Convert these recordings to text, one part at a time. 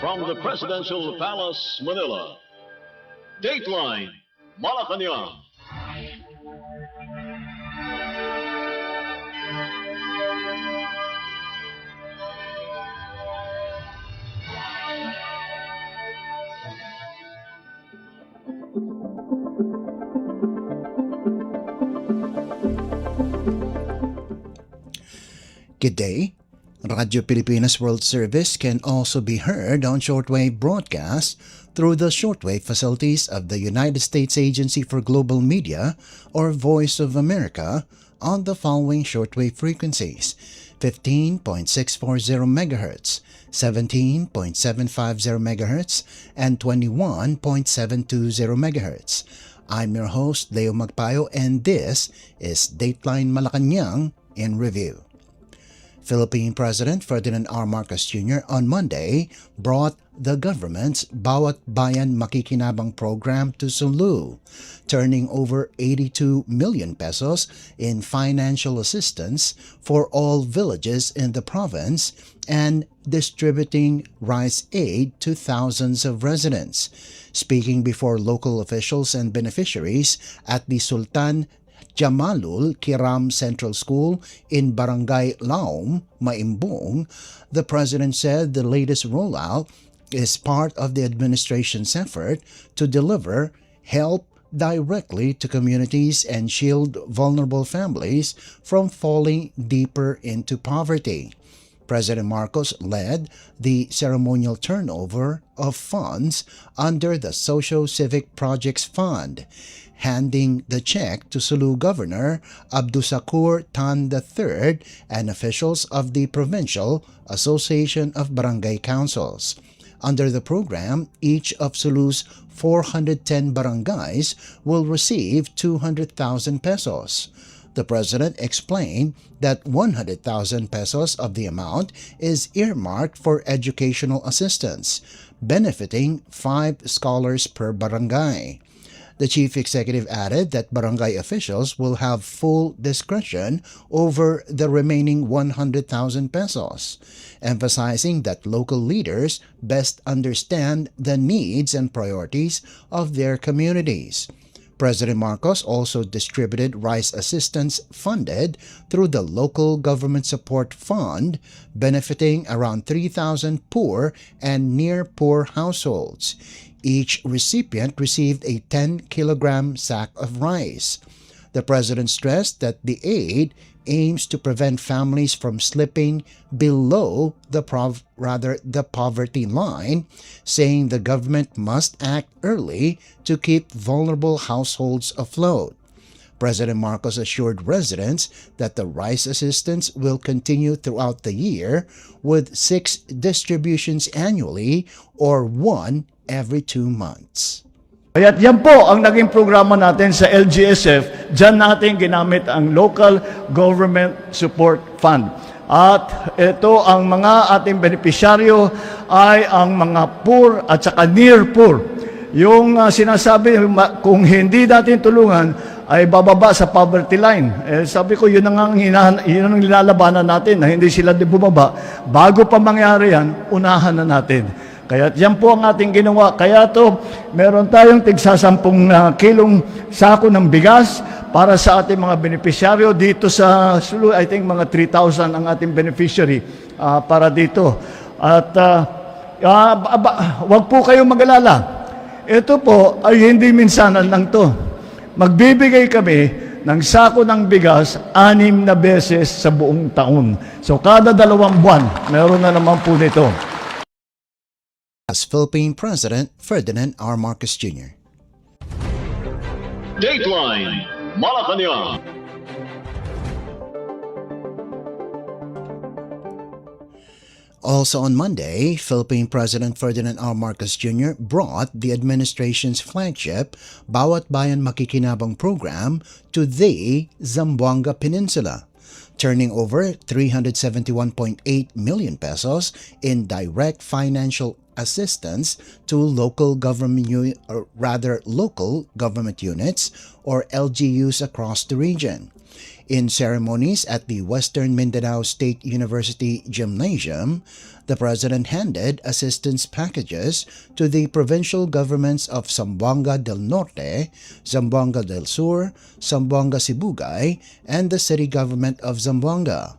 From the Presidential Palace, Manila, Dateline Malacañang. Good day. Radio Pilipinas World Service can also be heard on shortwave broadcast through the shortwave facilities of the United States Agency for Global Media or Voice of America on the following shortwave frequencies: 15.640 MHz, 17.750 MHz, and 21.720 MHz. I'm your host, Leo Magpayo, and this is Dateline Malacañang in Review. Philippine President Ferdinand R. Marcos Jr. on Monday brought the government's Bawat Bayan Makikinabang program to Sulu, turning over 82 million pesos in financial assistance for all villages in the province and distributing rice aid to thousands of residents. Speaking before local officials and beneficiaries at the Sultan Jamalul Kiram Central School in Barangay Laom, Maimbong, the president said the latest rollout is part of the administration's effort to deliver help directly to communities and shield vulnerable families from falling deeper into poverty. President Marcos led the ceremonial turnover of funds under the Socio-Civic Projects Fund, handing the check to Sulu Governor Abdusakur Tan III and officials of the Provincial Association of Barangay Councils. Under the program, each of Sulu's 410 barangays will receive 200,000 pesos. The president explained that 100,000 pesos of the amount is earmarked for educational assistance, benefiting 5 scholars per barangay. The chief executive added that barangay officials will have full discretion over the remaining 100,000 pesos, emphasizing that local leaders best understand the needs and priorities of their communities. President Marcos also distributed rice assistance funded through the Local Government Support Fund, benefiting around 3,000 poor and near-poor households. Each recipient received a 10-kilogram sack of rice. The president stressed that the aid aims to prevent families from slipping below the poverty line, saying the government must act early to keep vulnerable households afloat. President Marcos assured residents that the rice assistance will continue throughout the year with 6 distributions annually or 1 every 2 months. Kaya't yan po ang naging programa natin sa LGSF. Diyan natin ginamit ang Local Government Support Fund. At ito ang mga ating benepisyaryo ay ang mga poor at saka near poor. Yung sinasabi, kung hindi natin tulungan, ay bababa sa poverty line. Sabi ko, yun ang nilalabanan natin, na hindi sila bumaba. Bago pa mangyari yan, unahan na natin. Kaya yan po ang ating ginawa. Kaya to, meron tayong tig-10 kilong sako ng bigas para sa ating mga benepisyaryo dito sa Sulu. I think mga 3,000 ang ating beneficiary para dito. At wag po kayong mag-alala. Ito po ay hindi minsanan lang to. Magbibigay kami ng sako ng bigas 6 na beses sa buong taon. So kada 2 buwan, meron na naman po nito. As Philippine President Ferdinand R. Marcos Jr. Dateline Malacañang. Also on Monday, Philippine President Ferdinand R. Marcos Jr. brought the administration's flagship Bawat Bayan Makikinabang program to the Zamboanga Peninsula. turning over 371.8 million pesos in direct financial assistance to local government units or LGUs across the region. In ceremonies at the Western Mindanao State University Gymnasium, the President handed assistance packages to the provincial governments of Zamboanga del Norte, Zamboanga del Sur, Zamboanga Sibugay, and the city government of Zamboanga.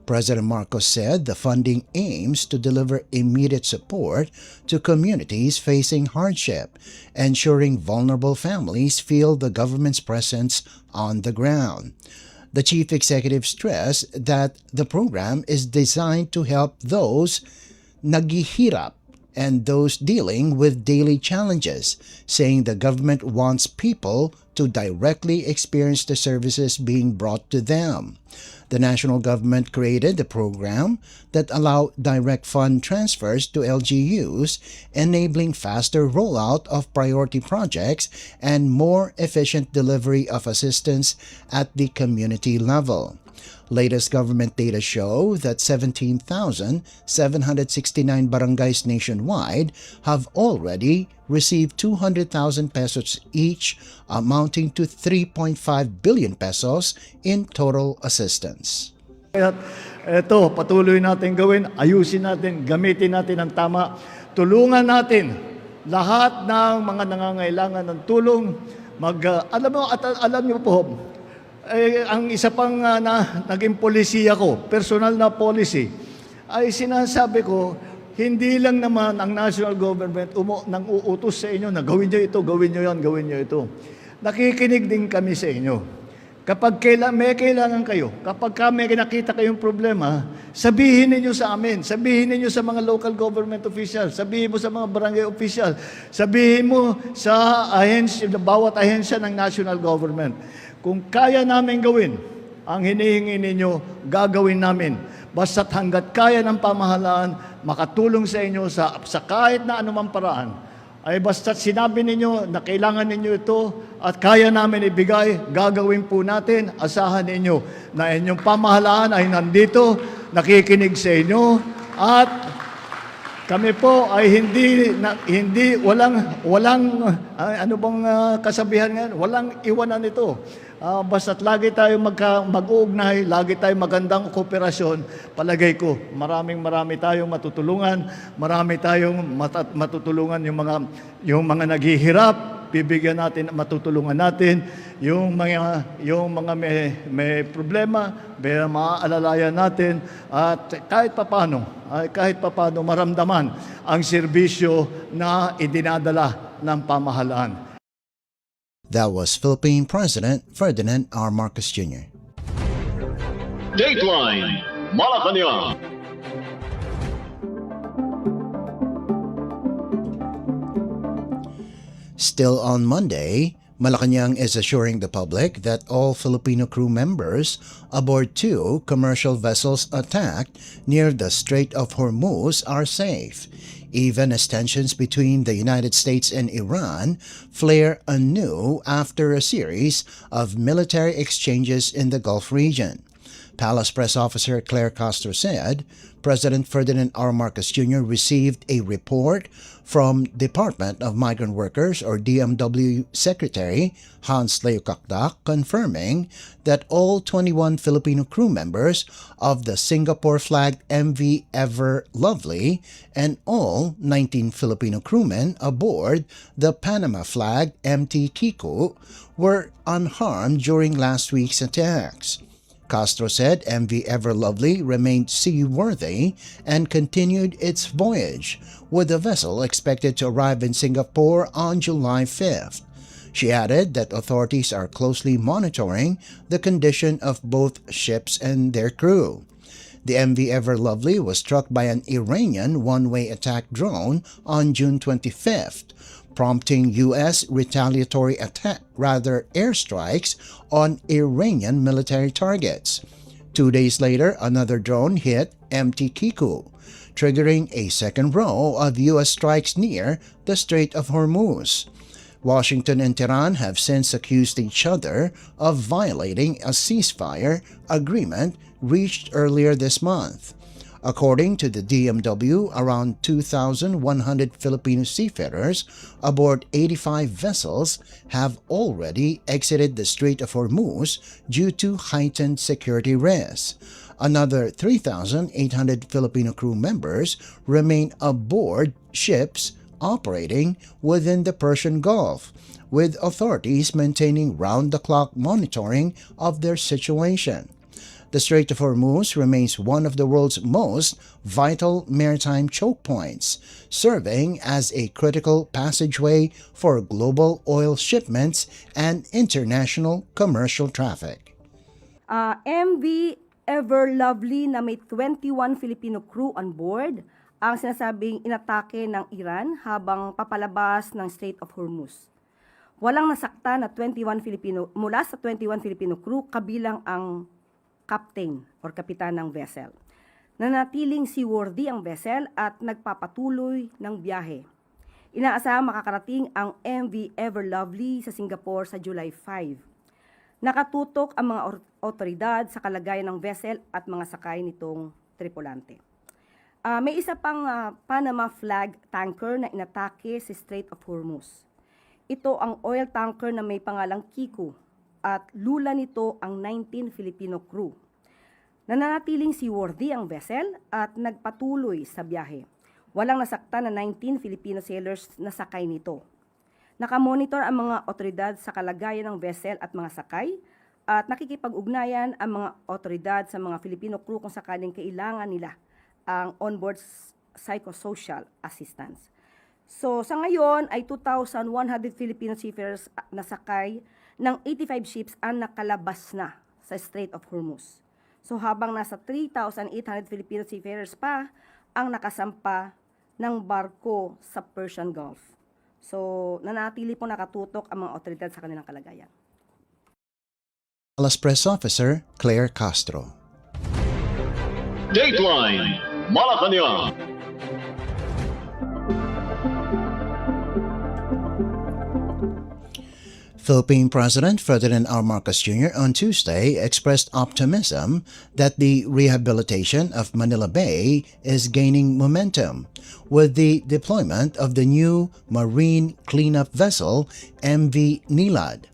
President Marcos said the funding aims to deliver immediate support to communities facing hardship, ensuring vulnerable families feel the government's presence on the ground. The chief executive stressed that the program is designed to help those naghihirap and those dealing with daily challenges, saying the government wants people to directly experience the services being brought to them. The national government created a program that allowed direct fund transfers to LGUs, enabling faster rollout of priority projects and more efficient delivery of assistance at the community level. Latest government data show that 17,769 barangays nationwide have already received 200,000 pesos each, amounting to 3.5 billion pesos in total assistance. Kaya ito, patuloy natin gawin, ayusin natin, gamitin natin ang tama, tulungan natin lahat ng mga nangangailangan ng tulong. Alam niyo po, ang isa pang naging polisiya ko, personal na policy, ay sinasabi ko, hindi lang naman ang national government nang uutos sa inyo na gawin nyo ito, gawin nyo yan, gawin nyo ito. Nakikinig din kami sa inyo. Kapag may kailangan kayo, kapag may nakita kayong problema, sabihin ninyo sa amin, sabihin ninyo sa mga local government officials, sabihin mo sa mga barangay official, sabihin mo sa bawat ahensya ng national government. Kung kaya namin gawin, ang hinihingi ninyo, gagawin namin. Basta't hanggat kaya ng pamahalaan, makatulong sa inyo sa kahit na anumang paraan, ay basta't sinabi ninyo na kailangan ninyo ito at kaya namin ibigay, gagawin po natin. Asahan ninyo na inyong pamahalaan ay nandito, nakikinig sa inyo, at kami po ay walang kasabihan ngayon, walang iwanan ito. Basta't lagi tayo mag-uugnay, lagi tayo magandang kooperasyon, palagay ko, marami tayong matutulungan, marami tayong matutulungan yung mga naghihirap, bibigyan natin, matutulungan natin, yung mga may problema, maaalalayan natin, at kahit papano maramdaman ang serbisyo na idinadala ng pamahalaan. That was Philippine President Ferdinand R. Marcos Jr. Dateline Malacañang. Still on Monday, Malacañang is assuring the public that all Filipino crew members aboard 2 commercial vessels attacked near the Strait of Hormuz are safe, even as tensions between the United States and Iran flare anew after a series of military exchanges in the Gulf region. Palace Press Officer Claire Castro said President Ferdinand R. Marcos Jr. received a report from Department of Migrant Workers or DMW Secretary Hans Leo Kakdak confirming that all 21 Filipino crew members of the Singapore-flagged MV Ever Lovely and all 19 Filipino crewmen aboard the Panama-flagged MT Kiko were unharmed during last week's attacks. Castro said MV Ever Lovely remained seaworthy and continued its voyage, with the vessel expected to arrive in Singapore on July 5th. She added that authorities are closely monitoring the condition of both ships and their crew. The MV Ever Lovely was struck by an Iranian one-way attack drone on June 25th, prompting U.S. retaliatory airstrikes on Iranian military targets. 2 days later, another drone hit MT Kiku, triggering a second row of U.S. strikes near the Strait of Hormuz. Washington and Tehran have since accused each other of violating a ceasefire agreement reached earlier this month. According to the DMW, around 2,100 Filipino seafarers aboard 85 vessels have already exited the Strait of Hormuz due to heightened security risks. Another 3,800 Filipino crew members remain aboard ships operating within the Persian Gulf, with authorities maintaining round-the-clock monitoring of their situation. The Strait of Hormuz remains one of the world's most vital maritime choke points, serving as a critical passageway for global oil shipments and international commercial traffic. MV Ever Lovely na may 21 Filipino crew on board ang sinasabing inatake ng Iran habang papalabas ng Strait of Hormuz. Walang nasakta na 21 Filipino mula sa 21 Filipino crew kabilang ang captain or kapitan ng vessel. Nanatiling seaworthy ang vessel at nagpapatuloy ng biyahe. Inaasahang makakarating ang MV Ever Lovely sa Singapore sa July 5. Nakatutok ang mga otoridad sa kalagayan ng vessel at mga sakay nitong tripulante. May isa pang Panama flag tanker na inatake sa Strait of Hormuz. Ito ang oil tanker na may pangalang Kiku at lula nito ang 19 Filipino crew. Nananatiling seaworthy ang vessel at nagpatuloy sa biyahe. Walang nasaktan na 19 Filipino sailors na sakay nito. Nakamonitor ang mga otoridad sa kalagayan ng vessel at mga sakay at nakikipag-ugnayan ang mga otoridad sa mga Filipino crew kung sakaling kailangan nila ang onboard psychosocial assistance. So sa ngayon ay 2,100 Filipino seafarers na sakay ng 85 ships ang nakalabas na sa Strait of Hormuz. So habang nasa 3,800 Filipino seafarers pa ang nakasampa ng barko sa Persian Gulf. So nanatili po nakatutok ang mga otoridad sa kanilang kalagayan. Palace Press Officer Claire Castro. Dateline Malacañang. Philippine President Ferdinand R. Marcos Jr. on Tuesday expressed optimism that the rehabilitation of Manila Bay is gaining momentum with the deployment of the new marine cleanup vessel MV Nilad.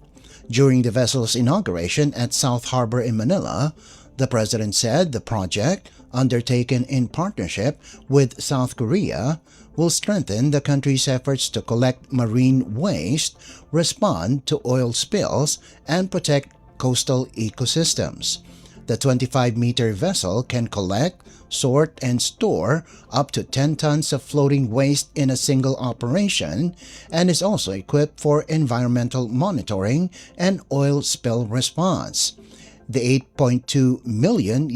During the vessel's inauguration at South Harbor in Manila, the President said the project, undertaken in partnership with South Korea, will strengthen the country's efforts to collect marine waste, respond to oil spills, and protect coastal ecosystems. The 25-meter vessel can collect, sort, and store up to 10 tons of floating waste in a single operation and is also equipped for environmental monitoring and oil spill response. The $8.2 million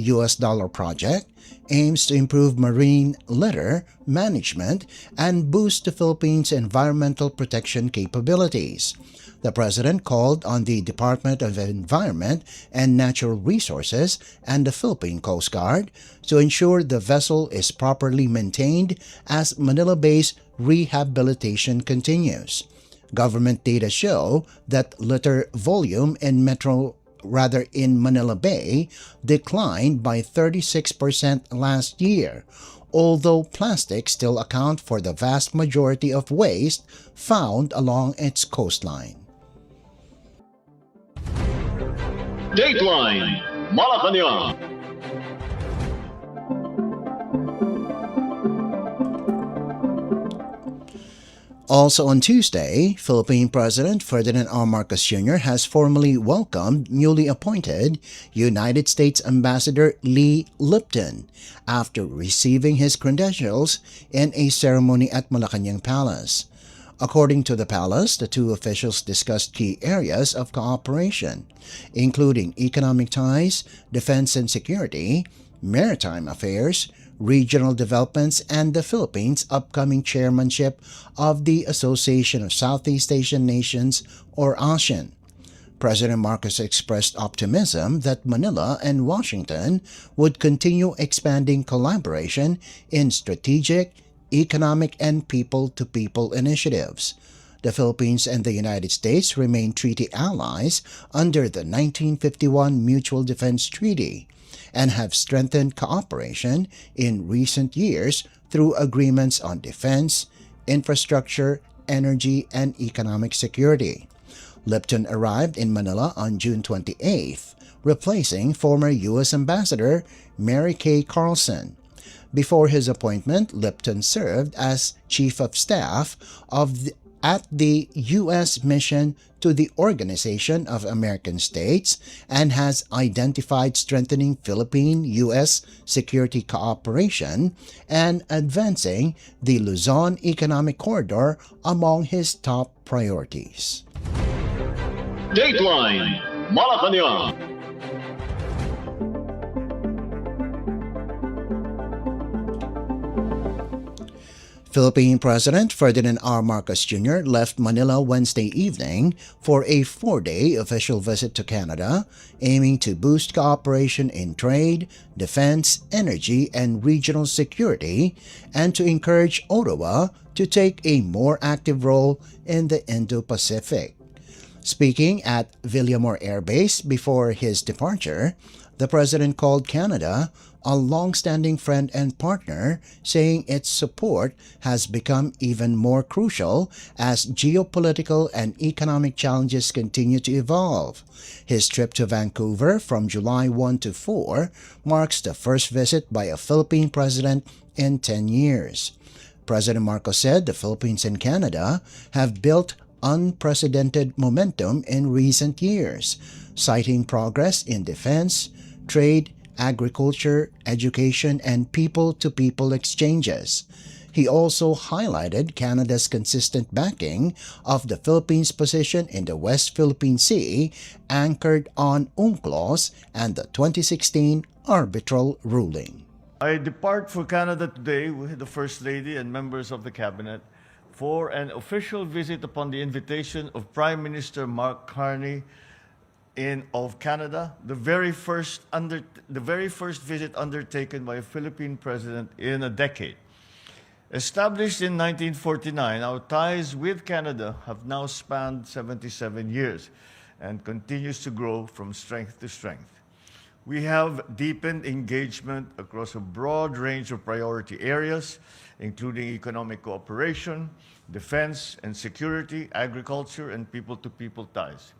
project aims to improve marine litter management and boost the Philippines' environmental protection capabilities. The President called on the Department of Environment and Natural Resources and the Philippine Coast Guard to ensure the vessel is properly maintained as Manila Bay's rehabilitation continues. Government data show that litter volume in Manila Bay declined by 36% last year, although plastics still account for the vast majority of waste found along its coastline. Dateline Malacañang. Also on Tuesday, Philippine President Ferdinand R. Marcos Jr. has formally welcomed newly appointed United States Ambassador Lee Lipton after receiving his credentials in a ceremony at Malacañang Palace. According to the palace, the two officials discussed key areas of cooperation, including economic ties, defense and security, maritime affairs, regional developments, and the Philippines' upcoming chairmanship of the Association of Southeast Asian Nations, or ASEAN. President Marcos expressed optimism that Manila and Washington would continue expanding collaboration in strategic, economic, and people-to-people initiatives. The Philippines and the United States remain treaty allies under the 1951 Mutual Defense Treaty and have strengthened cooperation in recent years through agreements on defense, infrastructure, energy, and economic security. Lipton arrived in Manila on June 28th, replacing former U.S. Ambassador Mary Kay Carlson. Before his appointment, Lipton served as Chief of Staff at the U.S. Mission to the Organization of American States and has identified strengthening Philippine-U.S. security cooperation and advancing the Luzon Economic Corridor among his top priorities. Dateline Malacañang. Philippine President Ferdinand R. Marcos Jr. left Manila Wednesday evening for a 4-day official visit to Canada, aiming to boost cooperation in trade, defense, energy, and regional security, and to encourage Ottawa to take a more active role in the Indo-Pacific. Speaking at Villamor Air Base before his departure, the President called Canada a long-standing friend and partner, saying its support has become even more crucial as geopolitical and economic challenges continue to evolve. His trip to Vancouver from July 1 to 4 marks the first visit by a Philippine president in 10 years. President Marcos said the Philippines and Canada have built unprecedented momentum in recent years, citing progress in defense, trade, agriculture, education, and people-to-people exchanges. He also highlighted Canada's consistent backing of the Philippines' position in the West Philippine Sea, anchored on UNCLOS and the 2016 arbitral ruling. I depart for Canada today with the First Lady and members of the Cabinet for an official visit upon the invitation of Prime Minister Mark Carney of Canada, the very first visit undertaken by a Philippine president in a decade. Established in 1949, our ties with Canada have now spanned 77 years and continues to grow from strength to strength. We have deepened engagement across a broad range of priority areas, including economic cooperation, defense and security, agriculture, and people-to-people ties.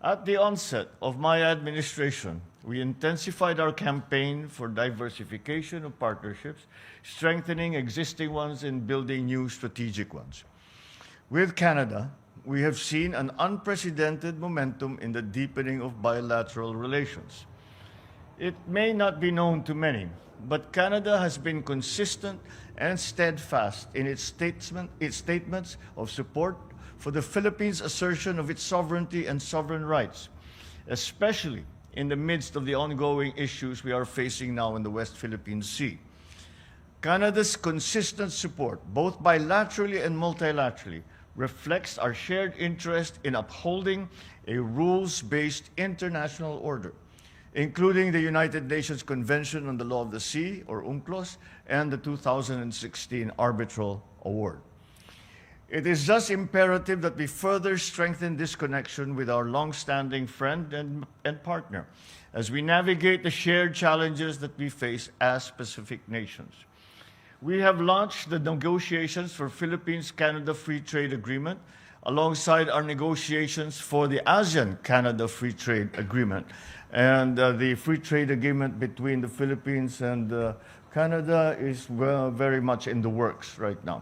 At the onset of my administration, we intensified our campaign for diversification of partnerships, strengthening existing ones and building new strategic ones. With Canada, we have seen an unprecedented momentum in the deepening of bilateral relations. It may not be known to many, but Canada has been consistent and steadfast in its statements of support for the Philippines' assertion of its sovereignty and sovereign rights, especially in the midst of the ongoing issues we are facing now in the West Philippine Sea. Canada's consistent support, both bilaterally and multilaterally, reflects our shared interest in upholding a rules-based international order, including the United Nations Convention on the Law of the Sea, or UNCLOS, and the 2016 Arbitral Award. It is thus imperative that we further strengthen this connection with our long-standing friend and partner as we navigate the shared challenges that we face as Pacific nations. We have launched the negotiations for Philippines-Canada Free Trade Agreement alongside our negotiations for the ASEAN-Canada Free Trade Agreement. And the free trade agreement between the Philippines and Canada is very much in the works right now.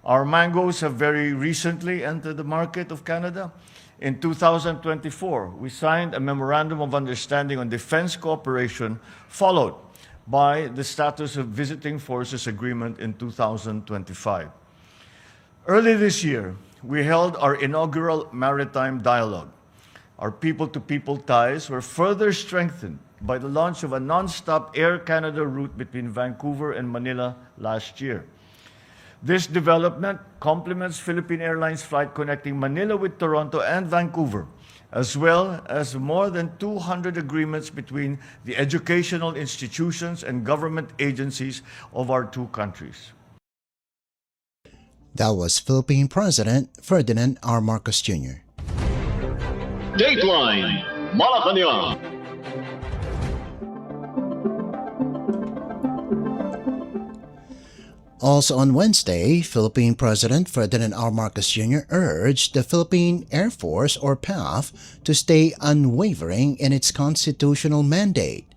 Our mangoes have very recently entered the market of Canada. In 2024, we signed a Memorandum of Understanding on Defense Cooperation, followed by the Status of Visiting Forces Agreement in 2025. Early this year, we held our inaugural Maritime Dialogue. Our people-to-people ties were further strengthened by the launch of a non-stop Air Canada route between Vancouver and Manila last year. This development complements Philippine Airlines flight connecting Manila with Toronto and Vancouver, as well as more than 200 agreements between the educational institutions and government agencies of our two countries. That was Philippine President Ferdinand R. Marcos Jr. Dateline Malacañang. Also on Wednesday, Philippine President Ferdinand R. Marcos Jr. urged the Philippine Air Force or PAF to stay unwavering in its constitutional mandate,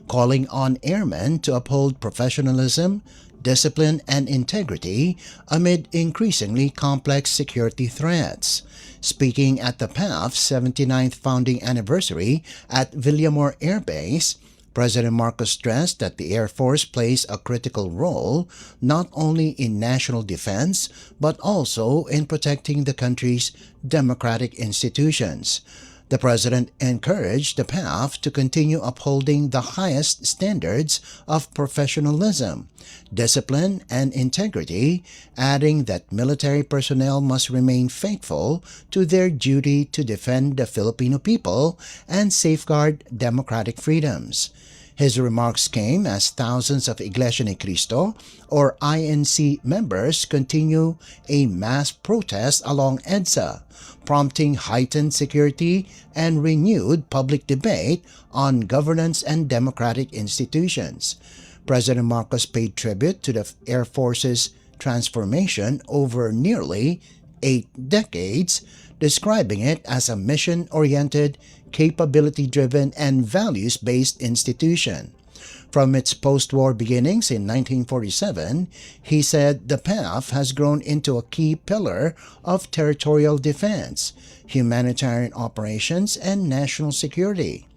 calling on airmen to uphold professionalism, discipline, and integrity amid increasingly complex security threats. Speaking at the PAF's 79th founding anniversary at Villamor Air Base, President Marcos stressed that the Air Force plays a critical role not only in national defense but also in protecting the country's democratic institutions. The President encouraged the PAF to continue upholding the highest standards of professionalism, discipline, and integrity, adding that military personnel must remain faithful to their duty to defend the Filipino people and safeguard democratic freedoms. His remarks came as thousands of Iglesia ni Cristo or INC members continue a mass protest along EDSA, prompting heightened security and renewed public debate on governance and democratic institutions. President Marcos paid tribute to the Air Force's transformation over nearly 8 decades, describing it as a mission-oriented, capability-driven, and values-based institution. From its post-war beginnings in 1947, he said the PAF has grown into a key pillar of territorial defense, humanitarian operations, and national security.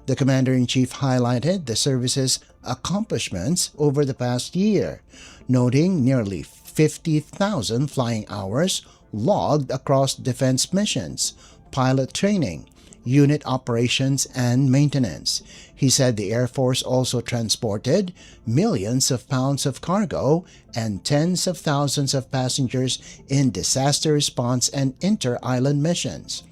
The Commander-in-Chief highlighted the service's accomplishments over the past year, noting nearly 50,000 flying hours logged across defense missions, pilot training, unit operations, and maintenance. He said the Air Force also transported millions of pounds of cargo and tens of thousands of passengers in disaster response and inter-island missions.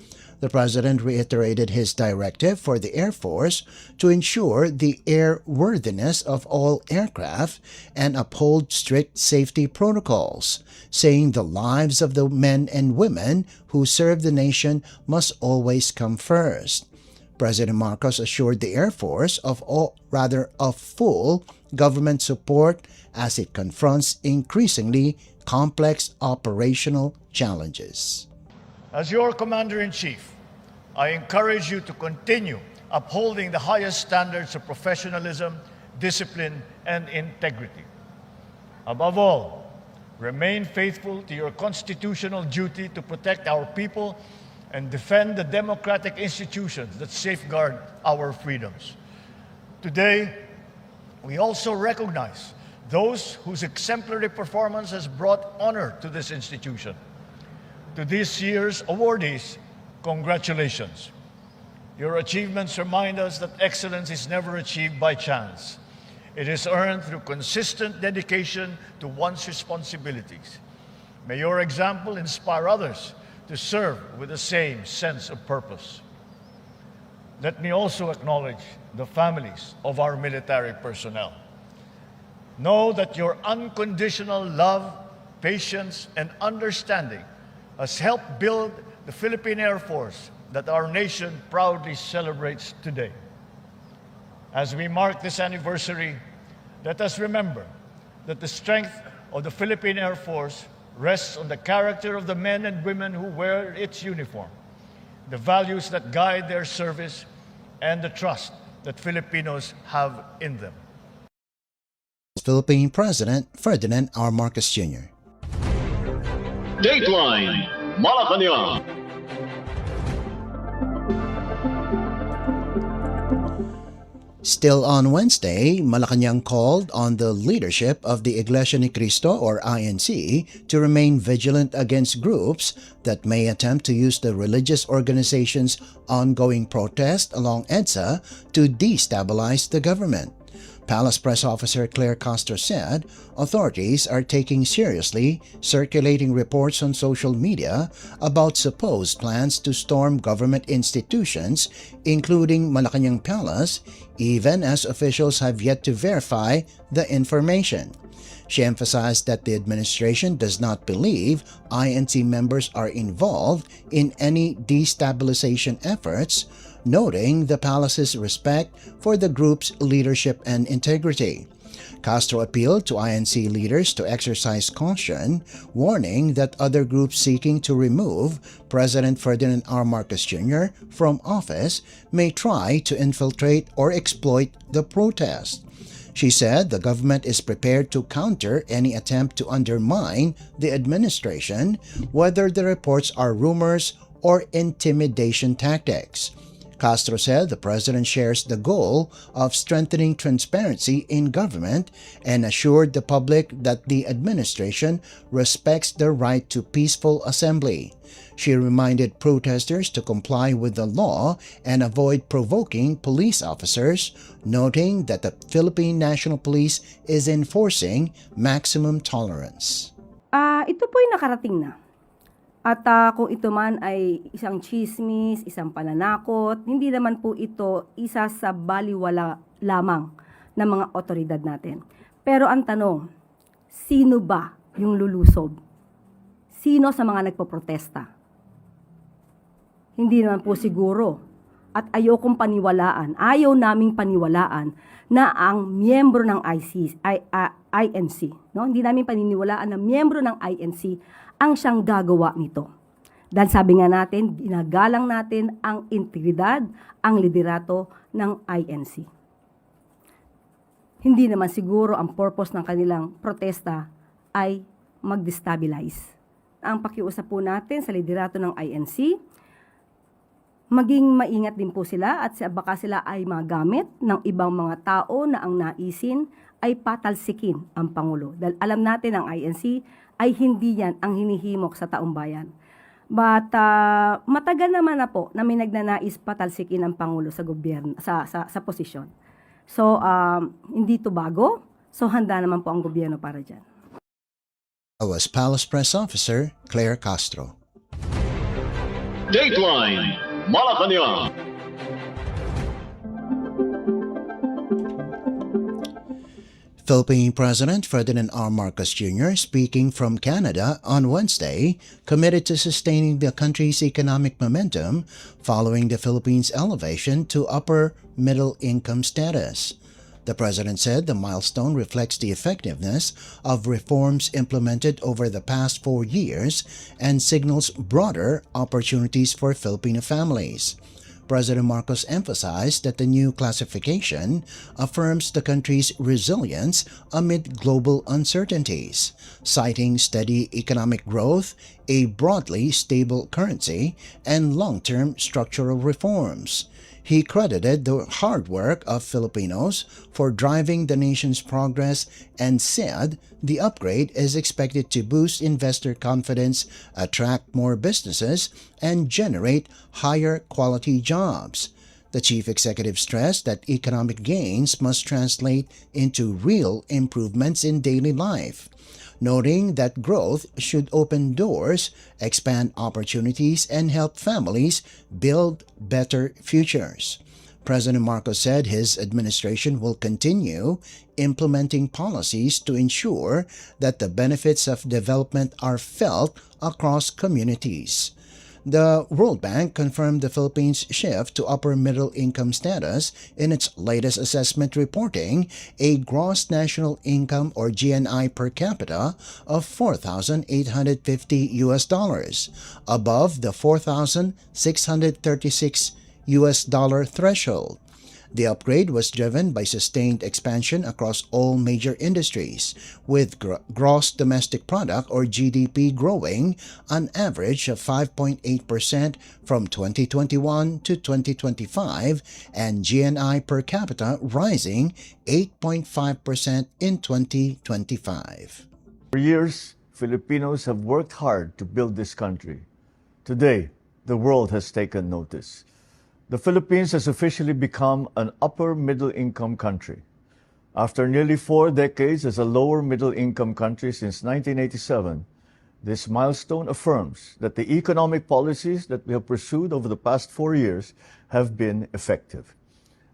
The President reiterated his directive for the Air Force to ensure the airworthiness of all aircraft and uphold strict safety protocols, saying the lives of the men and women who serve the nation must always come first. President Marcos assured the Air Force of full government support as it confronts increasingly complex operational challenges. As your Commander-in-Chief, I encourage you to continue upholding the highest standards of professionalism, discipline, and integrity. Above all, remain faithful to your constitutional duty to protect our people and defend the democratic institutions that safeguard our freedoms. Today, we also recognize those whose exemplary performance has brought honor to this institution. To this year's awardees, congratulations. Your achievements remind us that excellence is never achieved by chance. It is earned through consistent dedication to one's responsibilities. May your example inspire others to serve with the same sense of purpose. Let me also acknowledge the families of our military personnel. Know that your unconditional love, patience, and understanding has helped build the Philippine Air Force that our nation proudly celebrates today. As we mark this anniversary, let us remember that the strength of the Philippine Air Force rests on the character of the men and women who wear its uniform, the values that guide their service, and the trust that Filipinos have in them. Philippine President Ferdinand R. Marcos Jr. Dateline Malacañang. Still on Wednesday, Malacañang called on the leadership of the Iglesia ni Cristo or INC to remain vigilant against groups that may attempt to use the religious organization's ongoing protest along EDSA to destabilize the government. Palace Press Officer Claire Castro said authorities are taking seriously circulating reports on social media about supposed plans to storm government institutions, including Malacañang Palace, even as officials have yet to verify the information. She emphasized that the administration does not believe INC members are involved in any destabilization efforts, noting the palace's respect for the group's leadership and integrity. Castro appealed to INC leaders to exercise caution, warning that other groups seeking to remove President Ferdinand R. Marcos Jr. from office may try to infiltrate or exploit the protest. She said the government is prepared to counter any attempt to undermine the administration, whether the reports are rumors or intimidation tactics. Castro said the president shares the goal of strengthening transparency in government and assured the public that the administration respects the right to peaceful assembly. She reminded protesters to comply with the law and avoid provoking police officers, noting that the Philippine National Police is enforcing maximum tolerance. Ito po'y nakarating na. At kung ito man ay isang chismis, isang pananakot, hindi naman po ito isa sa baliwala lamang ng mga otoridad natin. Pero ang tanong, sino ba yung lulusob? Sino sa mga nagpoprotesta? Hindi naman po siguro at ayaw naming paniwalaan na ang miyembro ng INC. No? Hindi namin paniniwalaan na miyembro ng INC ang siyang gagawa nito. Dahil sabi nga natin, ginagalang natin ang integridad, ang liderato ng INC. Hindi naman siguro ang purpose ng kanilang protesta ay mag-destabilize. Ang pakiusap po natin sa liderato ng INC, maging maingat din po sila at baka sila ay magamit ng ibang mga tao na ang naisin ay patalsikin ang Pangulo. Dahil alam natin ang INC ay hindi yan ang hinihimok sa taong bayan. But matagal naman na po na may nagnanais patalsikin ang Pangulo sa gobyerno, sa posisyon. So, hindi ito bago. So, handa naman po ang gobyerno para dyan. That was Palace Press Officer Claire Castro. Dateline Malacañang. Philippine President Ferdinand R. Marcos Jr., speaking from Canada on Wednesday, committed to sustaining the country's economic momentum following the Philippines' elevation to upper middle income status. The president said the milestone reflects the effectiveness of reforms implemented over the past 4 years and signals broader opportunities for Filipino families. President Marcos emphasized that the new classification affirms the country's resilience amid global uncertainties, citing steady economic growth, a broadly stable currency, and long-term structural reforms. He credited the hard work of Filipinos for driving the nation's progress and said the upgrade is expected to boost investor confidence, attract more businesses, and generate higher quality jobs. The chief executive stressed that economic gains must translate into real improvements in daily life, noting that growth should open doors, expand opportunities, and help families build better futures. President Marcos said his administration will continue implementing policies to ensure that the benefits of development are felt across communities. The World Bank confirmed the Philippines' shift to upper middle income status in its latest assessment, reporting a gross national income or GNI per capita of $4,850 above the $4,636 threshold. The upgrade was driven by sustained expansion across all major industries, with gross domestic product or GDP growing an average of 5.8% from 2021 to 2025 and GNI per capita rising 8.5% in 2025. For years, Filipinos have worked hard to build this country. Today, the world has taken notice. The Philippines has officially become an upper middle income country. After nearly 4 decades as a lower middle income country since 1987, this milestone affirms that the economic policies that we have pursued over the past 4 years have been effective.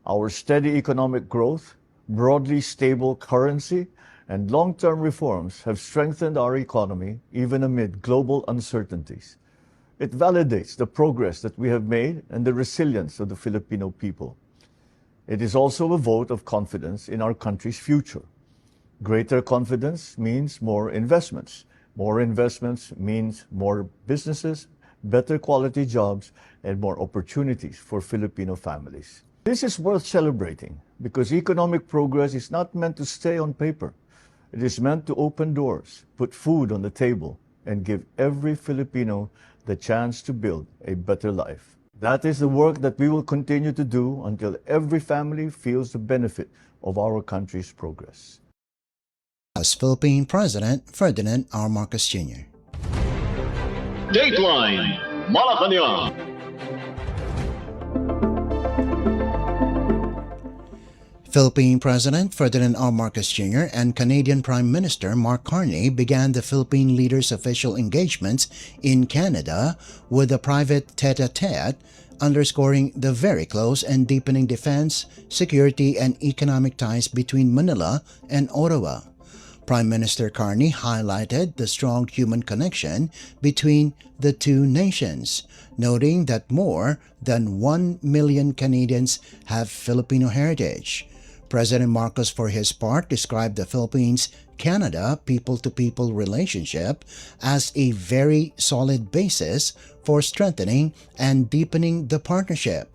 Our steady economic growth, broadly stable currency, and long-term reforms have strengthened our economy even amid global uncertainties. It validates the progress that we have made and the resilience of the Filipino people. It is also a vote of confidence in our country's future. Greater confidence means more investments. More investments means more businesses, better quality jobs, and more opportunities for Filipino families. This is worth celebrating because economic progress is not meant to stay on paper. It is meant to open doors, put food on the table, and give every Filipino the chance to build a better life. That is the work that we will continue to do until every family feels the benefit of our country's progress. As Philippine President Ferdinand R. Marcos Jr. Dateline Malacañang. Philippine President Ferdinand R. Marcos Jr. and Canadian Prime Minister Mark Carney began the Philippine leaders' official engagements in Canada with a private tete-a-tete, underscoring the very close and deepening defense, security, and economic ties between Manila and Ottawa. Prime Minister Carney highlighted the strong human connection between the two nations, noting that more than 1 million Canadians have Filipino heritage. President Marcos, for his part, described the Philippines-Canada people-to-people relationship as a very solid basis for strengthening and deepening the partnership.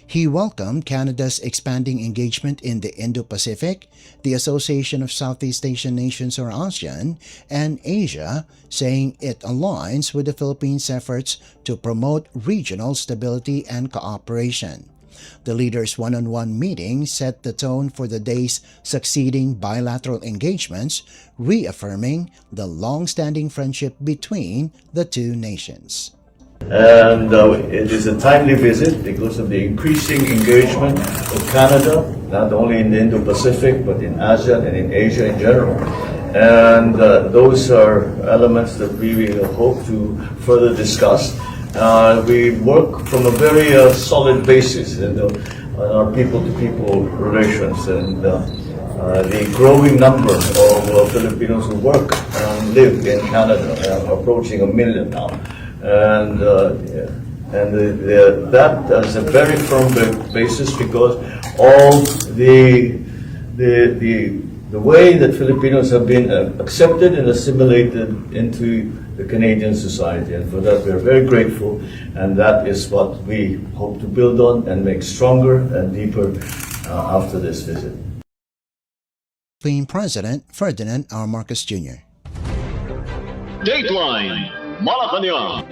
He welcomed Canada's expanding engagement in the Indo-Pacific, the Association of Southeast Asian Nations or ASEAN, and Asia, saying it aligns with the Philippines' efforts to promote regional stability and cooperation. The leaders' one-on-one meeting set the tone for the days succeeding bilateral engagements, reaffirming the long-standing friendship between the two nations. And it is a timely visit because of the increasing engagement of Canada, not only in the Indo-Pacific, but in ASEAN and in Asia in general. And those are elements that we will hope to further discuss. We work from a very solid basis on our people-to-people relations, and the growing number of Filipinos who work and live in Canada, approaching 1 million now. And that is a very firm basis because all the way that Filipinos have been accepted and assimilated into the Canadian society, and for that we are very grateful, and that is what we hope to build on and make stronger and deeper after this visit. Philippine President Ferdinand R. Marcos Jr. Dateline Malacañang.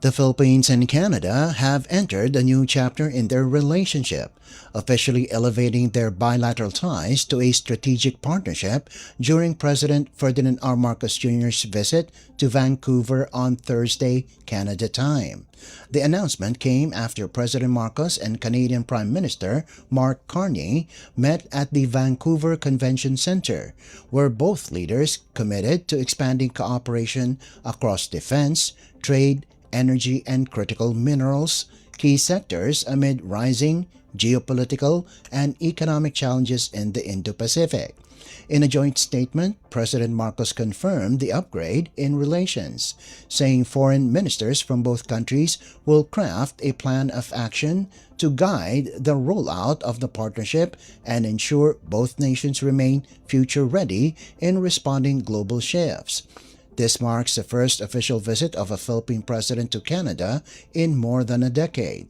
The Philippines and Canada have entered a new chapter in their relationship, officially elevating their bilateral ties to a strategic partnership during President Ferdinand R. Marcos Jr.'s visit to Vancouver on Thursday, Canada time. The announcement came after President Marcos and Canadian Prime Minister Mark Carney met at the Vancouver Convention Center, where both leaders committed to expanding cooperation across defense, trade, energy, and critical minerals, key sectors amid rising geopolitical and economic challenges in the Indo-Pacific. In a joint statement, President Marcos confirmed the upgrade in relations, saying foreign ministers from both countries will craft a plan of action to guide the rollout of the partnership and ensure both nations remain future-ready in responding global shifts. This marks the first official visit of a Philippine president to Canada in more than a decade.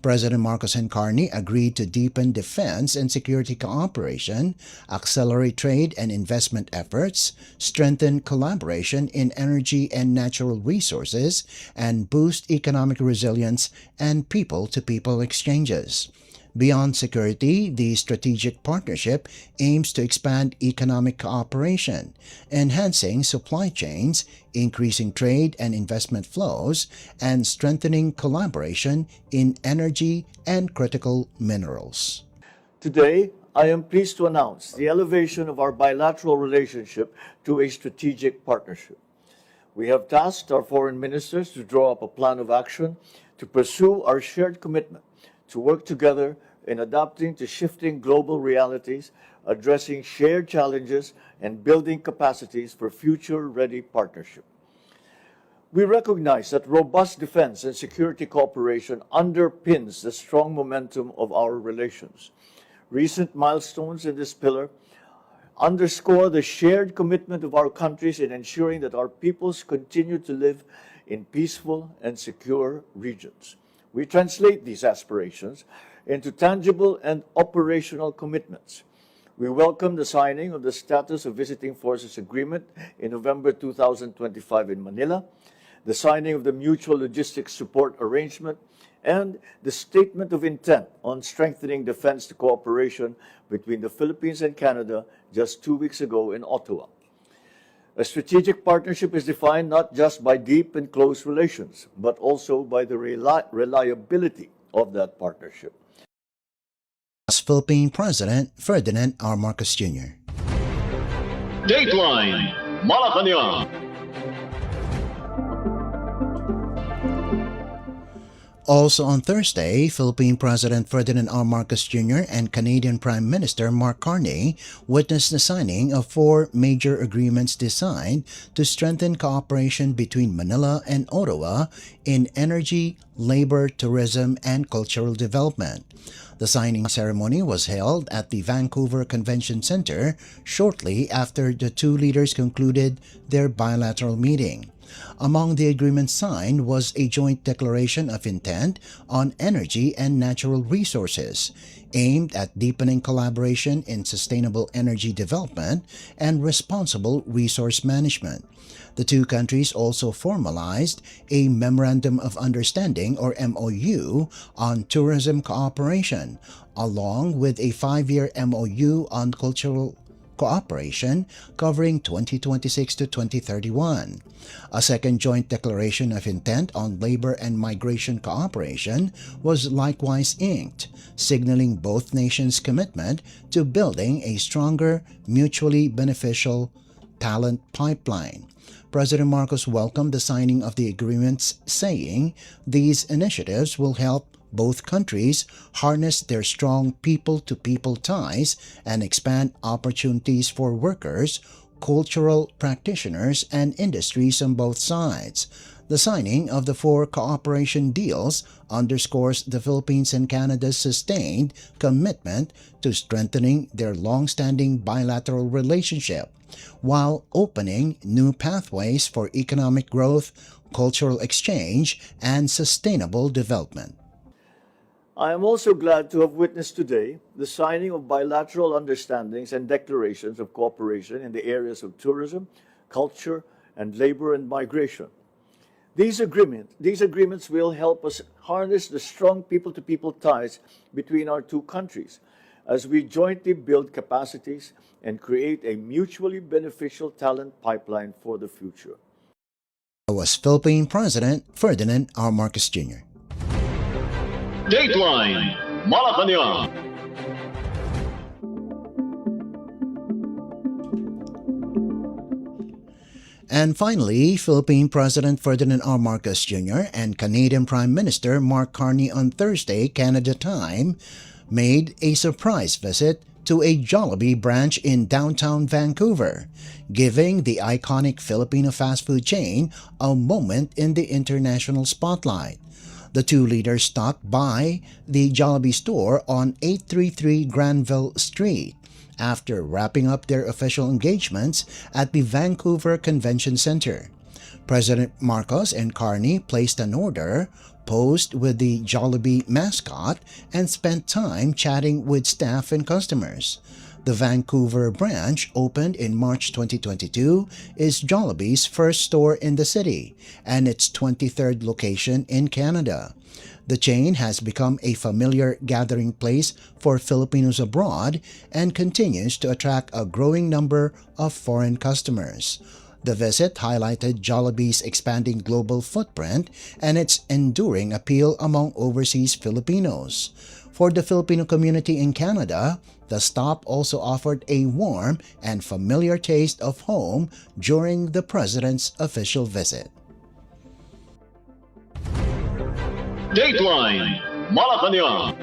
President Marcos and Carney agreed to deepen defense and security cooperation, accelerate trade and investment efforts, strengthen collaboration in energy and natural resources, and boost economic resilience and people-to-people exchanges. Beyond security, the strategic partnership aims to expand economic cooperation, enhancing supply chains, increasing trade and investment flows, and strengthening collaboration in energy and critical minerals. Today, I am pleased to announce the elevation of our bilateral relationship to a strategic partnership. We have tasked our foreign ministers to draw up a plan of action to pursue our shared commitment to work together in adapting to shifting global realities, addressing shared challenges, and building capacities for future-ready partnership. We recognize that robust defense and security cooperation underpins the strong momentum of our relations. Recent milestones in this pillar underscore the shared commitment of our countries in ensuring that our peoples continue to live in peaceful and secure regions. We translate these aspirations into tangible and operational commitments. We welcome the signing of the Status of Visiting Forces Agreement in November 2025 in Manila, the signing of the Mutual Logistics Support Arrangement, and the Statement of Intent on Strengthening Defense Cooperation between the Philippines and Canada just 2 weeks ago in Ottawa. A strategic partnership is defined not just by deep and close relations, but also by the reliability of that partnership. As Philippine President Ferdinand R. Marcos Jr. Dateline Malacañang. Also on Thursday, Philippine President Ferdinand R. Marcos Jr. and Canadian Prime Minister Mark Carney witnessed the signing of 4 major agreements designed to strengthen cooperation between Manila and Ottawa in energy, labor, tourism, and cultural development. The signing ceremony was held at the Vancouver Convention Center shortly after the two leaders concluded their bilateral meeting. Among the agreements signed was a joint declaration of intent on energy and natural resources, aimed at deepening collaboration in sustainable energy development and responsible resource management. The two countries also formalized a Memorandum of Understanding or MOU on tourism cooperation, along with a 5-year MOU on cultural cooperation covering 2026 to 2031. A second joint declaration of intent on labor and migration cooperation was likewise inked, signaling both nations' commitment to building a stronger, mutually beneficial talent pipeline. President Marcos welcomed the signing of the agreements, saying these initiatives will help both countries harness their strong people-to-people ties and expand opportunities for workers, cultural practitioners, and industries on both sides. The signing of the 4 cooperation deals underscores the Philippines and Canada's sustained commitment to strengthening their long-standing bilateral relationship, while opening new pathways for economic growth, cultural exchange, and sustainable development. I am also glad to have witnessed today the signing of bilateral understandings and declarations of cooperation in the areas of tourism, culture, and labor and migration. These agreements will help us harness the strong people-to-people ties between our two countries as we jointly build capacities and create a mutually beneficial talent pipeline for the future. That was Philippine President Ferdinand R. Marcos Jr. Dateline Malacañang. And finally, Philippine President Ferdinand R. Marcos Jr. and Canadian Prime Minister Mark Carney on Thursday, Canada time, made a surprise visit to a Jollibee branch in downtown Vancouver, giving the iconic Filipino fast food chain a moment in the international spotlight. The two leaders stopped by the Jollibee store on 833 Granville Street after wrapping up their official engagements at the Vancouver Convention Center. President Marcos and Carney placed an order, posed with the Jollibee mascot, and spent time chatting with staff and customers. The Vancouver branch, opened in March 2022, is Jollibee's first store in the city and its 23rd location in Canada. The chain has become a familiar gathering place for Filipinos abroad and continues to attract a growing number of foreign customers. The visit highlighted Jollibee's expanding global footprint and its enduring appeal among overseas Filipinos. For the Filipino community in Canada, the stop also offered a warm and familiar taste of home during the President's official visit. Dateline Malacañang.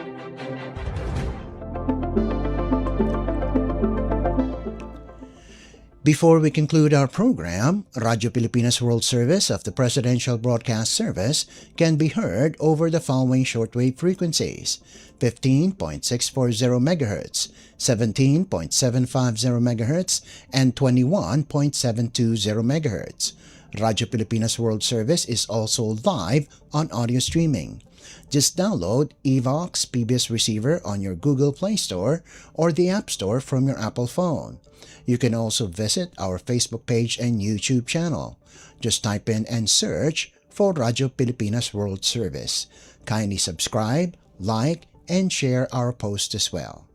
Before we conclude our program, Radyo Pilipinas World Service of the Presidential Broadcast Service can be heard over the following shortwave frequencies: 15.640 MHz, 17.750 MHz, and 21.720 MHz. Radyo Pilipinas World Service is also live on audio streaming. Just download Evox PBS Receiver on your Google Play Store or the App Store from your Apple phone. You can also visit our Facebook page and YouTube channel. Just type in and search for Radyo Pilipinas World Service. Kindly subscribe, like, and share our post as well.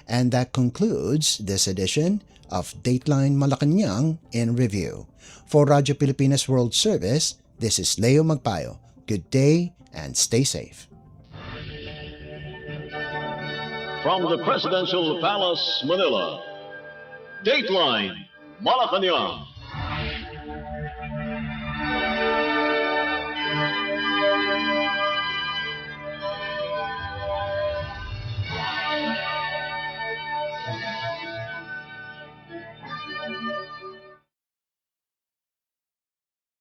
And that concludes this edition of Dateline Malacañang in Review. For Radyo Pilipinas World Service, this is Leo Magpayo. Good day and stay safe. From the Presidential Palace, Manila, Dateline Malacañang.